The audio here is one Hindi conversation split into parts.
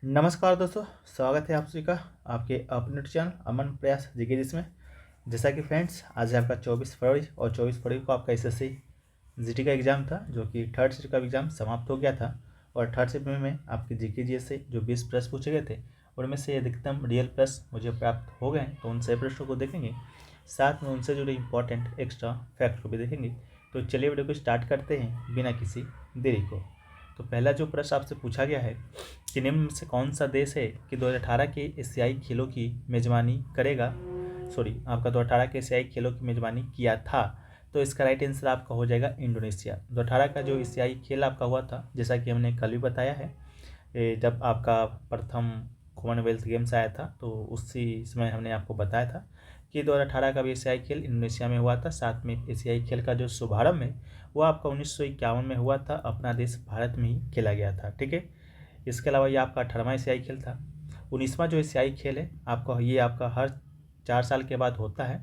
नमस्कार दोस्तों, स्वागत है आप सभी का आपके अपने चैनल अमन प्रयास जीके जिसमें। जैसा कि फ्रेंड्स, आज है आपका 24 फरवरी और 24 फरवरी को आपका एसएससी जीटी का एग्ज़ाम था, जो कि थर्ड शिफ्ट का एग्ज़ाम समाप्त हो गया था। और थर्ड शिफ्ट में आपके जीके जीएस से जो 20 प्रश्न पूछे गए थे उनमें से अधिकतम रियल प्रश्न मुझे प्राप्त हो गए हैं, तो उन सभी प्रश्नों को देखेंगे, साथ में उनसे जुड़े इंपॉर्टेंट एक्स्ट्रा फैक्ट को भी देखेंगे। तो चलिए वीडियो को स्टार्ट करते हैं बिना किसी देरी को। तो पहला जो प्रश्न आपसे पूछा गया है कि निम्न में से कौन सा देश है कि 2018 के एशियाई खेलों की मेजबानी करेगा, आपका 2018 के एशियाई खेलों की मेजबानी किया था। तो इसका राइट आंसर आपका हो जाएगा इंडोनेशिया। 2018 का जो एशियाई खेल आपका हुआ था, जैसा कि हमने कल भी बताया है, जब आपका प्रथम कॉमनवेल्थ गेम्स आया था, तो उसी समय हमने आपको बताया था कि 2018 का भी एशियाई खेल इंडोनेशिया में हुआ था। साथ में एशियाई खेल का जो शुभारंभ है वो आपका 1951 में हुआ था, अपना देश भारत में ही खेला गया था। ठीक है, इसके अलावा ये आपका 18वां एशियाई खेल था। 19वां जो एशियाई खेल है आपका, ये आपका हर 4 साल के बाद होता है।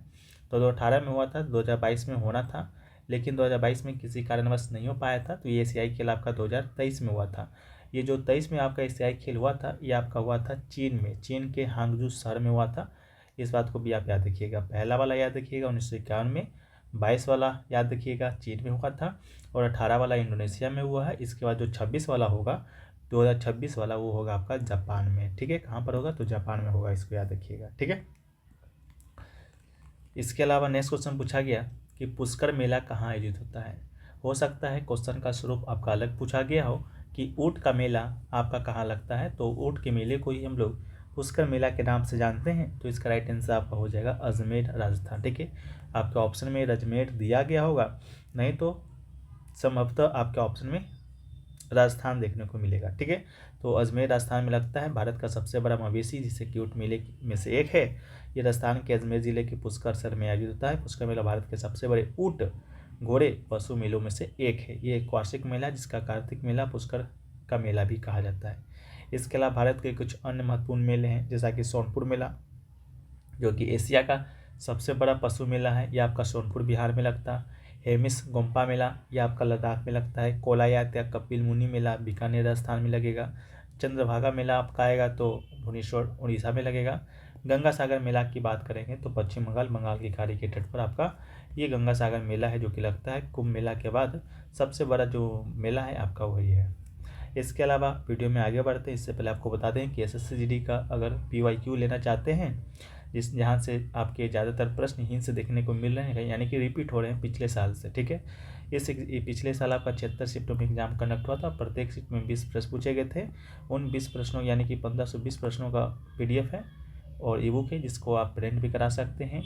तो 2018 में हुआ था, 2022 में होना था, लेकिन 2022 में किसी कारणवश नहीं हो पाया था, तो ये एशियाई खेल आपका 2023 में हुआ था। ये जो 23 में आपका एशियाई खेल हुआ था, ये आपका हुआ था चीन में, चीन के हांगजू शहर में हुआ था। इस बात को भी आप याद रखिएगा। पहला वाला याद रखिएगा 1951 में, 22 वाला याद रखिएगा चीन में हुआ था, और 18 वाला इंडोनेशिया में हुआ है। इसके बाद जो 26 वाला होगा 2026 वाला, वो होगा आपका जापान में। ठीक है, कहाँ पर होगा? तो जापान में होगा, इसको याद रखिएगा। ठीक है, इसके अलावा नेक्स्ट क्वेश्चन पूछा गया कि पुष्कर मेला कहाँ आयोजित होता है। हो सकता है क्वेश्चन का स्वरूप आपका अलग पूछा गया हो कि ऊँट का मेला आपका कहाँ लगता है, तो ऊँट के मेले को ही हम लोग पुष्कर मेला के नाम से जानते हैं। तो इसका राइट आंसर आपका हो जाएगा अजमेर, राजस्थान। ठीक है, आपके ऑप्शन में अजमेर दिया गया होगा, नहीं तो संभवतः आपके ऑप्शन में राजस्थान देखने को मिलेगा। ठीक है, तो अजमेर राजस्थान में लगता है। भारत का सबसे बड़ा मवेशी जिसे कि ऊँट मेले में से एक है, ये राजस्थान के अजमेर जिले के पुष्कर शहर में आयोजित होता है। पुष्कर मेला भारत के सबसे बड़े ऊँट घोड़े पशु मेलों में से एक है। ये एक वार्षिक मेला है, जिसका कार्तिक मेला पुष्कर का मेला भी कहा जाता है। इसके अलावा भारत के कुछ अन्य महत्वपूर्ण मेले हैं, जैसा कि सोनपुर मेला, जो कि एशिया का सबसे बड़ा पशु मेला है, यह आपका सोनपुर बिहार में लगता है। हेमिस गोम्पा मेला ये आपका लद्दाख में लगता है। कोलायात या कपिल मुनि मेला बीकानेर राजस्थान में लगेगा। चंद्रभागा मेला आपका आएगा तो भुवनेश्वर उड़ीसा में लगेगा। गंगा सागर मेला की बात करेंगे तो पश्चिम बंगाल, बंगाल की खाड़ी के तट पर आपका ये गंगा सागर मेला है, जो कि लगता है। कुंभ मेला के बाद सबसे बड़ा जो मेला है आपका वही है। इसके अलावा वीडियो में आगे बढ़ते हैं, इससे पहले आपको बता दें कि एसएससी जीडी का अगर PYQ लेना चाहते हैं, जहाँ से आपके ज़्यादातर प्रश्न यहीं से देखने को मिल रहे हैं, यानी कि रिपीट हो रहे हैं पिछले साल से। ठीक है, पिछले साल आपका 76 शिफ्टों में एग्जाम कंडक्ट हुआ था। प्रत्येक शिफ्ट में 20 प्रश्न पूछे गए थे। उन 20 प्रश्नों यानी कि 1520 प्रश्नों का PDF है और ई बुक है, जिसको आप प्रिंट भी करा सकते हैं।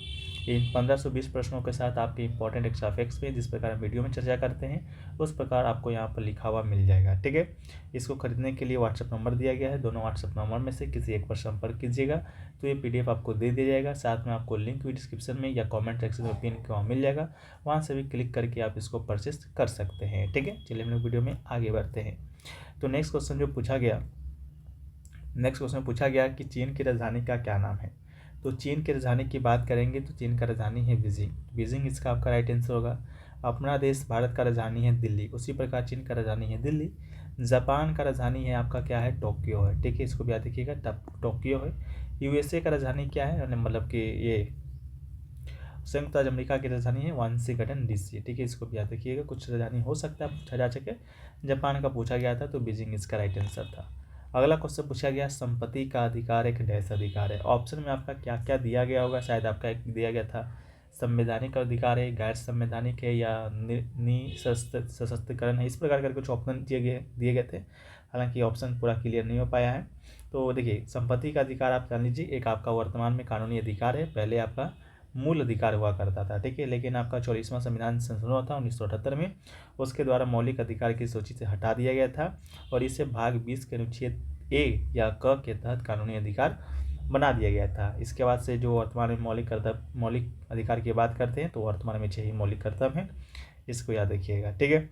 इन 1520 प्रश्नों के साथ आपके इंपॉर्टेंट एक्स्ट्रा फैक्ट्स पे जिस प्रकार हम वीडियो में चर्चा करते हैं, उस प्रकार आपको यहाँ पर लिखा हुआ मिल जाएगा। ठीक है, इसको खरीदने के लिए व्हाट्सएप नंबर दिया गया है, दोनों व्हाट्सएप नंबर में से किसी एक पर संपर्क कीजिएगा, तो ये PDF आपको दे दिया जाएगा। साथ में आपको लिंक भी डिस्क्रिप्शन में या कॉमेंट सेक्शन में पिन के वहाँ मिल जाएगा, वहाँ से भी क्लिक करके आप इसको परचेस कर सकते हैं। ठीक है, चलिए हम लोग वीडियो में आगे बढ़ते हैं। तो नेक्स्ट क्वेश्चन पूछा गया कि चीन की राजधानी का क्या नाम है। तो चीन की राजधानी की बात करेंगे तो चीन का राजधानी है बीजिंग। बीजिंग इसका आपका राइट आंसर होगा। अपना देश भारत का राजधानी है दिल्ली, उसी प्रकार चीन का राजधानी है दिल्ली। जापान का राजधानी है आपका क्या है? टोक्यो है। ठीक है, इसको भी याद रखिएगा, टोक्यो है। USA का राजधानी क्या है? मतलब कि ये संयुक्त राज्य अमेरिका की राजधानी है वाशिंगटन DC। ठीक है, इसको भी याद रखिएगा, कुछ राजधानी हो सकता है पूछा जा सके। जापान का पूछा गया था, तो बीजिंग इसका राइट आंसर था। अगला क्वेश्चन पूछा गया संपत्ति का अधिकार एक डैश अधिकार है। ऑप्शन में आपका क्या क्या दिया गया होगा? शायद आपका एक दिया गया था संवैधानिक अधिकार है, गैर संवैधानिक है, या सशस्त्रीकरण है। इस प्रकार के कुछ ऑप्शन दिए गए थे, हालांकि ऑप्शन पूरा क्लियर नहीं हो पाया है। तो देखिए, संपत्ति का अधिकार आप जान लीजिए, एक आपका वर्तमान में कानूनी अधिकार है, पहले आपका मूल अधिकार हुआ करता था। ठीक है, लेकिन आपका 44वां संविधान संशोधन हुआ था 1978 में, उसके द्वारा मौलिक अधिकार की सूची से हटा दिया गया था और इसे भाग 20 के अनुच्छेद A या क के तहत कानूनी अधिकार बना दिया गया था। इसके बाद से जो वर्तमान में मौलिक अधिकार की बात करते हैं, तो वर्तमान में 6 ही मौलिक कर्तव्य हैं, इसको याद रखिएगा। ठीक है,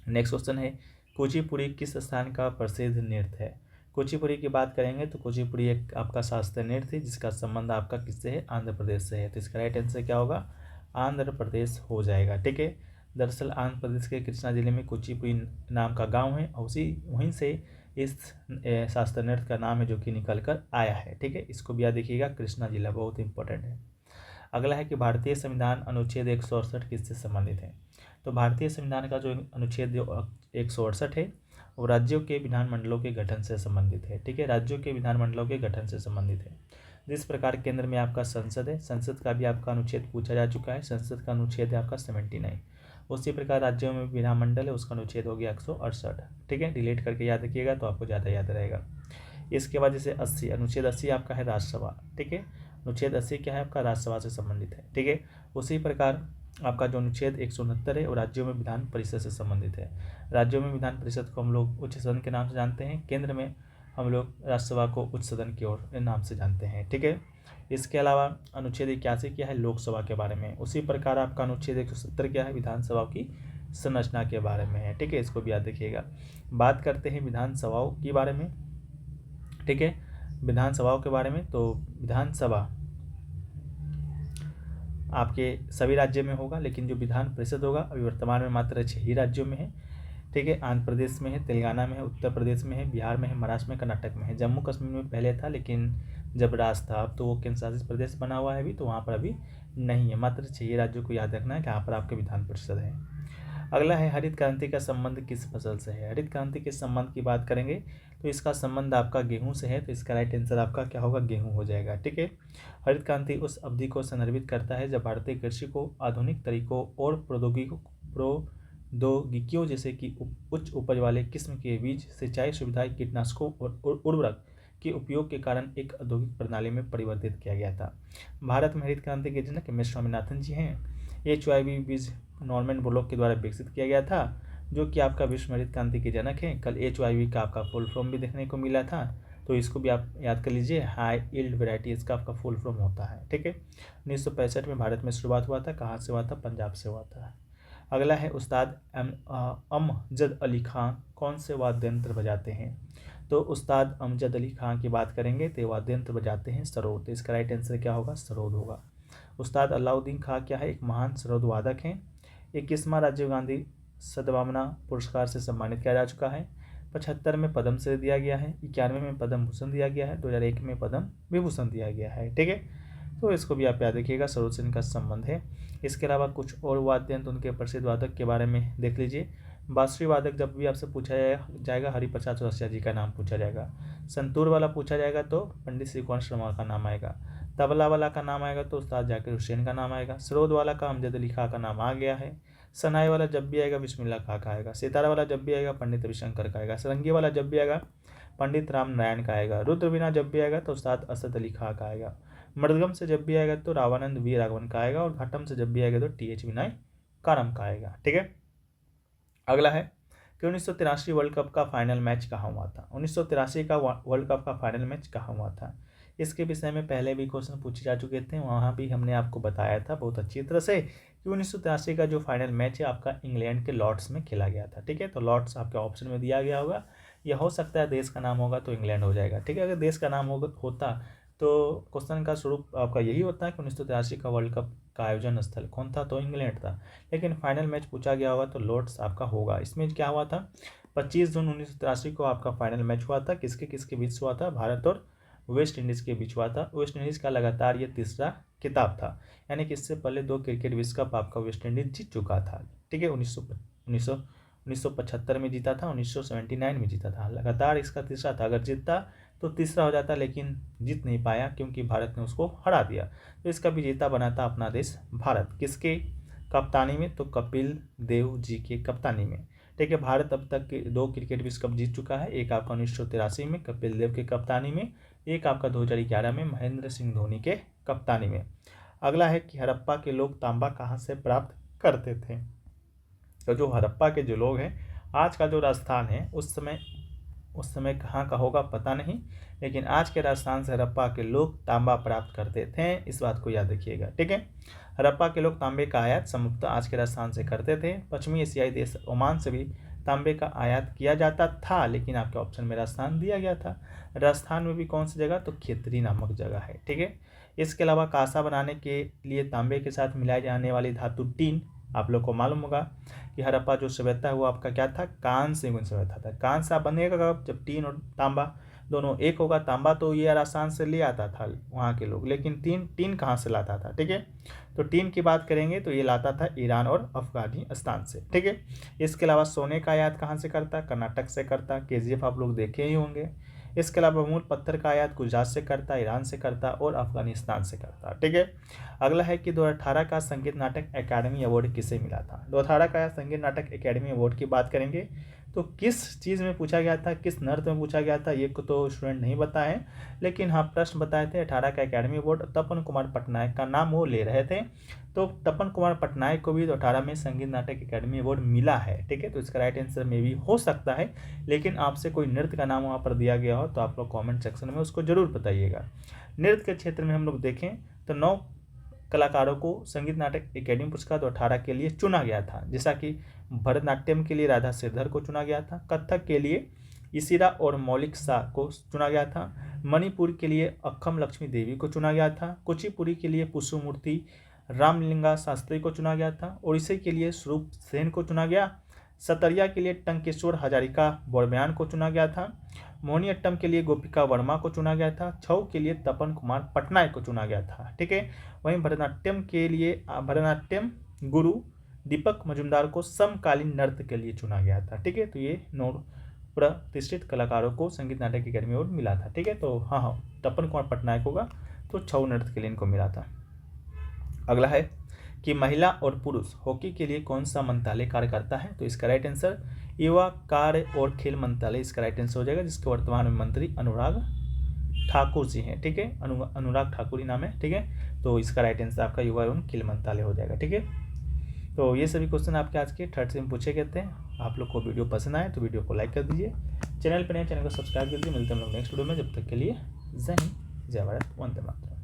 नेक्स्ट क्वेश्चन है कुचिपुड़ी किस स्थान का प्रसिद्ध नृत्य है। कुचिपुड़ी की बात करेंगे तो कुचिपुड़ी एक आपका शास्त्रीय नृत्य है, जिसका संबंध आपका किससे है? आंध्र प्रदेश से है। तो इसका राइट आंसर क्या होगा? आंध्र प्रदेश हो जाएगा। ठीक है, दरअसल आंध्र प्रदेश के कृष्णा जिले में कुचिपुड़ी नाम का गांव है, और वहीं से इस शास्त्रीय नृत्य का नाम है जो कि निकल कर आया है। ठीक है, इसको भी याद रखिएगा, कृष्णा जिला बहुत इंपॉर्टेंट है। अगला है कि भारतीय संविधान अनुच्छेद 168 किससे संबंधित है। तो भारतीय संविधान का जो अनुच्छेद 168 है वो राज्यों के विधानमंडलों के गठन से संबंधित है। ठीक है, राज्यों के विधानमंडलों के गठन से संबंधित है। जिस प्रकार केंद्र में आपका संसद है, संसद का भी आपका अनुच्छेद पूछा जा चुका है, संसद का अनुच्छेद है आपका 79। उसी प्रकार राज्यों में विधानमंडल है, उसका अनुच्छेद हो गया 168। ठीक है, डिलीट करके याद रखिएगा तो आपको ज़्यादा याद रहेगा। इसके बाद जैसे 80, अनुच्छेद 80 आपका है राज्यसभा। ठीक है, अनुच्छेद 80 क्या है आपका, राज्यसभा से संबंधित है। ठीक है, उसी प्रकार आपका जो अनुच्छेद 169 है वो राज्यों में विधान परिषद से संबंधित है। राज्यों में विधान परिषद को हम लोग उच्च सदन के नाम से जानते हैं, केंद्र में हम लोग राज्यसभा को उच्च सदन की ओर नाम से जानते हैं। ठीक है, इसके अलावा अनुच्छेद 81 क्या है, लोकसभा के बारे में। उसी प्रकार आपका अनुच्छेद 170 क्या है, विधानसभा की संरचना के बारे में है। ठीक है, इसको भी याद रखिएगा। बात करते हैं विधानसभाओं के बारे में। ठीक है, विधानसभाओं के बारे में, तो विधानसभा आपके सभी राज्यों में होगा, लेकिन जो विधान परिषद होगा अभी वर्तमान में मात्र 6 ही राज्यों में है। ठीक है, आंध्र प्रदेश में है, तेलंगाना में है, उत्तर प्रदेश में है, बिहार में है, महाराष्ट्र में, कर्नाटक में है। जम्मू कश्मीर में पहले था, लेकिन जब राज था, अब तो वो केंद्र शासित प्रदेश बना हुआ है अभी, तो वहाँ पर अभी नहीं है। मात्र 6 राज्यों को याद रखना है जहाँ पर आपके विधान परिषद है। अगला है हरित क्रांति का संबंध किस फसल से है। हरित क्रांति के संबंध की बात करेंगे तो इसका संबंध आपका गेहूं से है, तो इसका राइट आंसर आपका क्या होगा, गेहूं हो जाएगा। ठीक है, हरित क्रांति उस अवधि को संदर्भित करता है जब भारतीय कृषि को आधुनिक तरीकों और प्रौद्योगिकियों जैसे कि उच्च उपज वाले किस्म के बीज, सिंचाई सुविधाएं, कीटनाशकों और उर्वरक के उपयोग के कारण एक औद्योगिक प्रणाली में परिवर्तित किया गया था। भारत में हरित क्रांति के जनक एम एस स्वामीनाथन जी हैं। HYV बीज नॉर्मन बोरलॉग के द्वारा विकसित किया गया था, जो कि आपका विश्व हरित क्रांति के जनक हैं। कल HYV का आपका फुल फॉर्म भी देखने को मिला था, तो इसको भी आप याद कर लीजिए, हाई यील्ड वैरायटी इसका आपका फुल फॉर्म होता है। ठीक है, 1965 में भारत में शुरुआत हुआ था। कहाँ से हुआ था, पंजाब से हुआ था। अगला है उस्ताद अमजद अली खां कौन से वाद्य यंत्र बजाते हैं। तो उस्ताद अमजद अली खां की बात करेंगे तो वाद्य यंत्र बजाते हैं सरोद, तो इसका राइट आंसर क्या होगा, सरोद होगा। उस्ताद अलाउद्दीन खां क्या है, एक महान सरोद वादक हैं। 21वां राजीव गांधी सद्भावना पुरस्कार से सम्मानित किया जा चुका है। 75 में पद्मश्री दिया गया है, 91 में पद्म भूषण दिया गया है, 2001 में पद्म विभूषण दिया गया है। ठीक है, तो इसको भी आप याद रखिएगा, सरोद से इनका संबंध है। इसके अलावा कुछ और वाद्य यंत्र उनके प्रसिद्ध वादक के बारे में देख लीजिए। बांसुरी वादक जब भी आपसे पूछा जाएगा हरिप्रसाद चौरसिया जी का नाम पूछा जाएगा। संतूर वाला पूछा जाएगा तो पंडित श्री कुंवर शर्मा का नाम आएगा। तबला वाला का नाम आएगा तो उस्ताद जाकिर हुसैन का नाम आएगा। सरोद वाला का अमजद अली खां का नाम आ गया है। सनाई वाला जब भी आएगा बिस्मिल्लाह खां का आएगा। सितारा वाला जब भी आएगा पंडित रविशंकर का आएगा। सरंगी वाला जब भी आएगा पंडित राम नारायण का आएगा। रुद्र वीणा जब भी आएगा तो उस्ताद असद अली खां का आएगा। मृदगम से जब भी आएगा तो रावानंद वी राघवन का आएगा। और घाटम से जब भी आएगा तो TH विनय कारम का आएगा। ठीक है, अगला है कि 1983 वर्ल्ड कप का फाइनल मैच कहाँ हुआ था। 1983 का वर्ल्ड कप का फाइनल मैच कहाँ हुआ था, इसके विषय में पहले भी क्वेश्चन पूछे जा चुके थे, वहाँ भी हमने आपको बताया था बहुत अच्छी तरह से कि 1983 का जो फाइनल मैच है आपका इंग्लैंड के लॉर्ड्स में खेला गया था। ठीक है, तो लॉर्ड्स आपके ऑप्शन में दिया गया होगा, यह हो सकता है देश का नाम होगा तो इंग्लैंड हो जाएगा। ठीक है, अगर देश का नाम होता तो क्वेश्चन का स्वरूप आपका यही होता है कि 1983 का वर्ल्ड कप का आयोजन स्थल कौन था, तो इंग्लैंड था। लेकिन फाइनल मैच पूछा गया होगा तो लॉर्ड्स आपका होगा। इसमें क्या हुआ था, 25 जून 1983 को आपका फाइनल मैच हुआ था। किसके किसके बीच हुआ था, भारत और वेस्ट इंडीज़ के बीच हुआ था। वेस्ट इंडीज़ का लगातार ये तीसरा खिताब था, यानी कि इससे पहले 2 क्रिकेट विश्व कप आपका वेस्ट इंडीज जीत चुका था। ठीक है, 1975 में जीता था, 1979 में जीता था, लगातार इसका तीसरा था। अगर जीतता तो तीसरा हो जाता, लेकिन जीत नहीं पाया क्योंकि भारत ने उसको हरा दिया। तो इसका विजेता बना था अपना देश भारत। किसके कप्तानी में, तो कपिल देव जी के कप्तानी में। ठीक है, भारत अब तक 2 क्रिकेट विश्व कप जीत चुका है, एक आपका 1983 में कपिल देव के कप्तानी में, एक आपका 2011 में महेंद्र सिंह धोनी के कप्तानी में। अगला है कि हड़प्पा के लोग तांबा कहाँ से प्राप्त करते थे। तो जो हड़प्पा के जो लोग हैं, आज का जो राजस्थान है उस समय कहाँ का होगा पता नहीं, लेकिन आज के राजस्थान से हड़प्पा के लोग तांबा प्राप्त करते थे, इस बात को याद रखिएगा। ठीक है, हड़प्पा के लोग तांबे का आयात संभवतः आज के राजस्थान से करते थे। पश्चिमी एशियाई देश ओमान से भी तांबे का आयात किया जाता था, लेकिन आपके ऑप्शन में राजस्थान दिया गया था। राजस्थान में भी कौन सी जगह, तो खेतरी नामक जगह है। ठीक है, इसके अलावा कांसा बनाने के लिए तांबे के साथ मिलाई जाने वाली धातु टीन आप लोग को मालूम होगा कि हड़प्पा जो सभ्यता है वो आपका क्या था, कांस्य युगीन सभ्यता था। कांस्य आप बनेगा कब, जब टीन और तांबा दोनों एक होगा। तांबा तो ये आसान से ले आता था वहाँ के लोग, लेकिन टीन कहाँ से लाता था, ठीक है। तो टीन की बात करेंगे तो ये लाता था ईरान और अफगानिस्तान से, ठीक है। इसके अलावा सोने का आयात कहाँ से करता, कर्नाटक से करता, KGF आप लोग देखे ही होंगे। इसके अलावा मूल पत्थर का आयात गुजरात से करता, ईरान से करता और अफगानिस्तान से करता, ठीक है। अगला है कि 2018 का संगीत नाटक अकादमी अवार्ड किसे मिला था। 2018 का संगीत नाटक अकादमी अवार्ड की बात करेंगे तो किस चीज़ में पूछा गया था, किस नृत्य में पूछा गया था, ये को तो स्टूडेंट नहीं बताए, लेकिन हाँ प्रश्न बताए थे। 18 का अकादमी अवार्ड तपन कुमार पटनायक का नाम वो ले रहे थे, तो तपन कुमार पटनायक को भी 2018 में संगीत नाटक अकादमी अवार्ड मिला है, ठीक है। तो इसका राइट आंसर में भी हो सकता है, लेकिन आपसे कोई नृत्य का नाम वहाँ पर दिया गया हो तो आप लोग कॉमेंट सेक्शन में उसको जरूर बताइएगा। नृत्य के क्षेत्र में हम लोग देखें तो 9 कलाकारों को संगीत नाटक अकादमी पुरस्कार 2018 के लिए चुना गया था, जैसा कि भरतनाट्यम के लिए राधा श्रीधर को चुना गया था, कथक के लिए इसिरा और मौलिक शाह को चुना गया था, मणिपुर के लिए अक्खम लक्ष्मी देवी को चुना गया था, कुचिपुड़ी के लिए पुष्पमूर्ति रामलिंगा शास्त्री को चुना गया था, ओडिसी के लिए स्वरूप सेन को चुना गया, सतरिया के लिए टंकेश्वर हजारिका बोरबयान को चुना गया था, मोहिनीअट्टम के लिए गोपिका वर्मा को चुना गया था, छऊ के लिए तपन कुमार पटनायक को चुना गया था, ठीक है। वहीं भरतनाट्यम के लिए भरतनाट्यम गुरु दीपक मजुमदार को समकालीन नृत्य के लिए चुना गया था, ठीक है। तो ये 9 प्रतिष्ठित कलाकारों को संगीत नाटक अकादमी अवार्ड मिला था, ठीक है। तो हाँ तपन कुमार पटनायक होगा, तो छऊ नृत्य के लिए इनको मिला था। अगला है कि महिला और पुरुष हॉकी के लिए कौन सा मंत्रालय कार्य करता है, तो इसका राइट आंसर युवा कार्य और खेल मंत्रालय इसका राइट आंसर हो जाएगा, जिसके वर्तमान में मंत्री अनुराग ठाकुर जी हैं, ठीक है। अनुराग ठाकुर ही नाम है, ठीक है। तो इसका राइट आंसर आपका युवा एवं खेल मंत्रालय हो जाएगा, ठीक है। तो ये सभी क्वेश्चन आपके आज के थर्ड से पूछे गए थे। आप लोग को वीडियो पसंद आए तो वीडियो को लाइक कर दीजिए, चैनल पर नए चैनल को सब्सक्राइब कर दीजिए। मिलते हैं हम लोग नेक्स्ट वीडियो में, जब तक के लिए जय हिंद, जय भारत, वंदे मातरम।